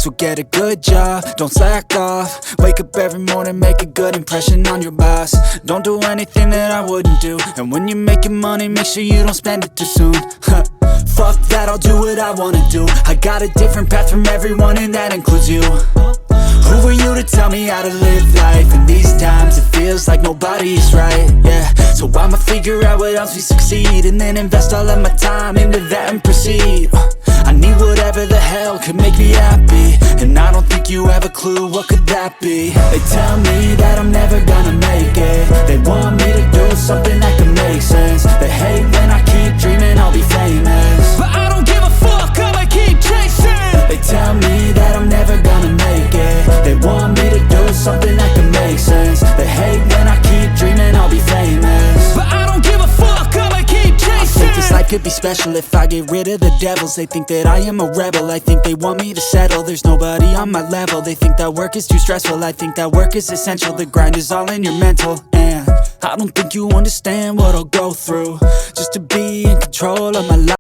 So get a good job, don't slack off. Wake up every morning, make a good impression on your boss. Don't do anything that I wouldn't do. And when you're making money, make sure you don't spend it too soon. Fuck that, I'll do what I wanna do. I got a different path from everyone, and that includes you. Who are you to tell me how to live life? In these times it feels like nobody's right, yeah. So I'ma figure out what else we succeed, and then invest all of my time into that and proceed. I need whatever the hell could make me happy, and I don't think you have a clue what could that be. They tell me that I'm never gonna make it. They want me to do something that can make sense. They hate when I keep dreaming I'll be famous, but I don't give a fuck, I'ma keep chasing. They tell me that I'm never gonna make it. They want me to do something that can make sense. They hate when I keep dreaming I'll be famous, but I don't give a fuck, I'ma keep chasing. I think this life could be special if I get rid of the devils. They think that I am a rebel, I think they want me to settle. There's nobody on my level. They think that work is too stressful, I think that work is essential. The grind is all in your mental, and I don't think you understand what I'll go through just to be in control of my life.